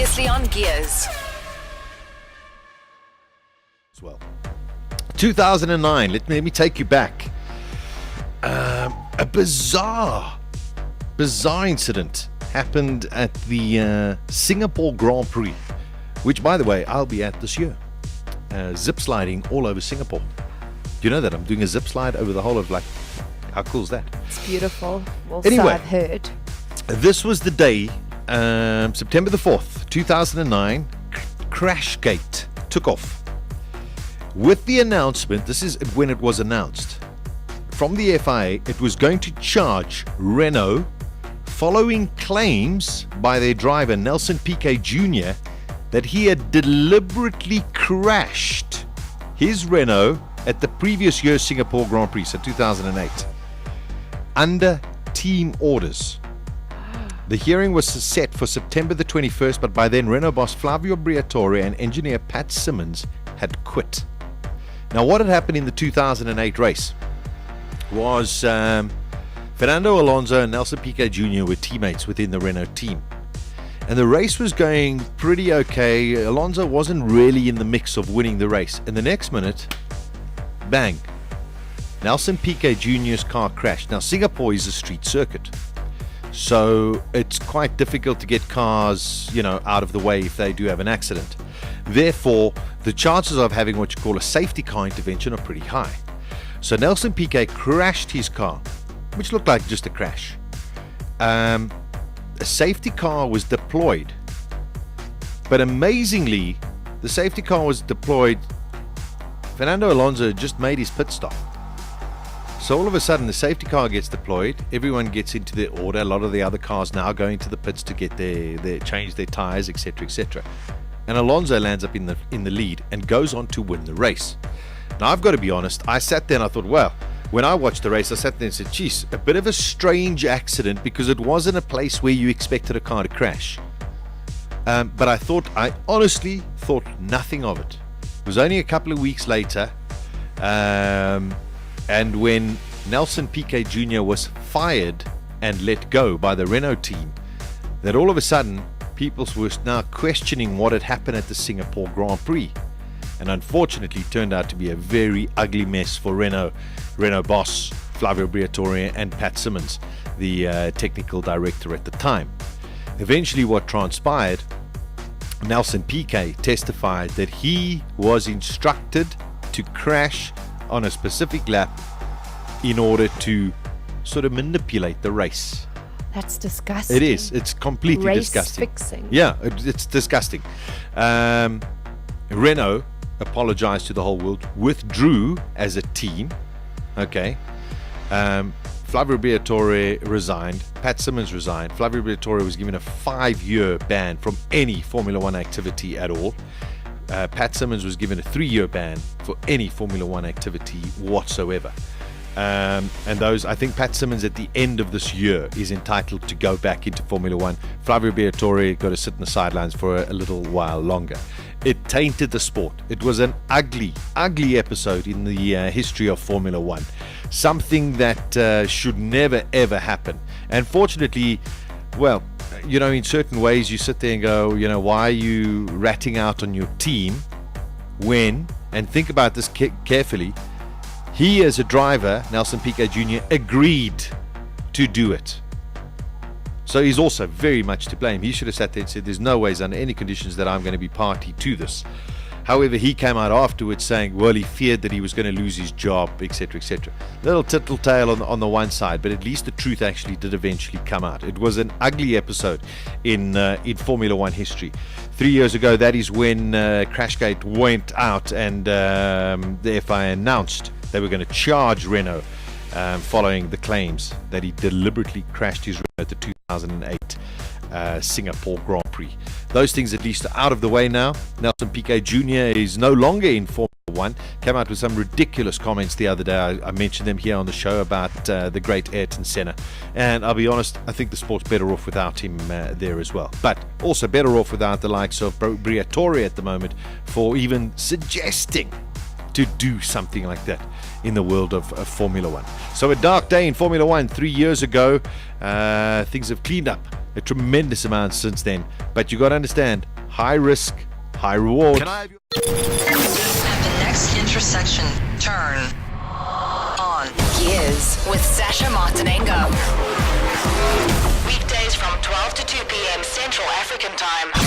Previously on Gearz. As well. 2009, let me take you back. A bizarre incident happened at the Singapore Grand Prix, which, by the way, I'll be at this year. Zip sliding all over Singapore. Do you know that? I'm doing a zip slide over the whole of, how cool is that? It's beautiful. Well, anyway, so I've heard. This was the day, September the 4th, 2009, Crashgate took off. With the announcement, this is when it was announced, from the FIA, it was going to charge Renault following claims by their driver Nelson Piquet Jr. that he had deliberately crashed his Renault at the previous year's Singapore Grand Prix, so 2008, under team orders. The hearing was set for September the 21st, but by then Renault boss Flavio Briatore and engineer Pat Simmons had quit. Now, what had happened in the 2008 race was Fernando Alonso and Nelson Piquet Jr. were teammates within the Renault team. And the race was going pretty okay. Alonso wasn't really in the mix of winning the race. And the next minute, bang, Nelson Piquet Jr.'s car crashed. Now, Singapore is a street circuit, so it's quite difficult to get cars, out of the way if they do have an accident. Therefore, the chances of having what you call a safety car intervention are pretty high. So Nelson Piquet crashed his car, which looked like just a crash. A safety car was deployed, but amazingly, the safety car was deployed. Fernando Alonso had just made his pit stop. So all of a sudden, the safety car gets deployed. Everyone gets into their order. A lot of the other cars now going to the pits to get their change their tires, etc., etc. And Alonso lands up in the lead and goes on to win the race. Now, I've got to be honest. I sat there and I thought, well, when I watched the race, I sat there and said, geez, a bit of a strange accident because it wasn't a place where you expected a car to crash. But I honestly thought nothing of it. It was only a couple of weeks later, and when Nelson Piquet Jr. was fired and let go by the Renault team, that all of a sudden people were now questioning what had happened at the Singapore Grand Prix. And unfortunately, it turned out to be a very ugly mess for Renault boss Flavio Briatore and Pat Simmons, the technical director at the time. Eventually, what transpired, Nelson Piquet testified that he was instructed to crash on a specific lap in order to sort of manipulate the race. That's disgusting. It is. It's completely Race disgusting. Fixing. Yeah, it's disgusting. Renault apologized to the whole world, withdrew as a team. Okay. Flavio Briatore resigned. Pat Simmons resigned. Flavio Briatore was given a 5-year ban from any Formula One activity at all. Pat Simmons was given a 3-year ban for any Formula One activity whatsoever. And I think Pat Simmons at the end of this year is entitled to go back into Formula One. Flavio Briatore got to sit in the sidelines for a little while longer. It tainted the sport. It was an ugly episode in the history of Formula One. Something that should never ever happen. And fortunately, well, in certain ways you sit there and go, why are you ratting out on your team when, and think about this carefully, he as a driver, Nelson Piquet Jr., agreed to do it. So he's also very much to blame. He should have sat there and said, there's no ways under any conditions that I'm going to be party to this. However, he came out afterwards saying, well, he feared that he was going to lose his job, etc., etc. Little tittle-tale on the one side, but at least the truth actually did eventually come out. It was an ugly episode in Formula One history. 3 years ago, that is when Crashgate went out and the FIA announced they were going to charge Renault following the claims that he deliberately crashed his Renault at the 2008 Singapore Grand Prix. Those things at least are out of the way now. Nelson Piquet Jr. is no longer in Formula One. Came out with some ridiculous comments the other day. I mentioned them here on the show about the great Ayrton Senna. And I'll be honest, I think the sport's better off without him there as well. But also better off without the likes of Briatore at the moment for even suggesting to do something like that in the world of Formula One. So a dark day in Formula One 3 years ago. Things have cleaned up a tremendous amount since then, but you got to understand, high risk, high reward. Can I have At the next intersection, turn on Gearz with Sasha Martinengo. weekdays from 12 to 2 p.m. Central African Time.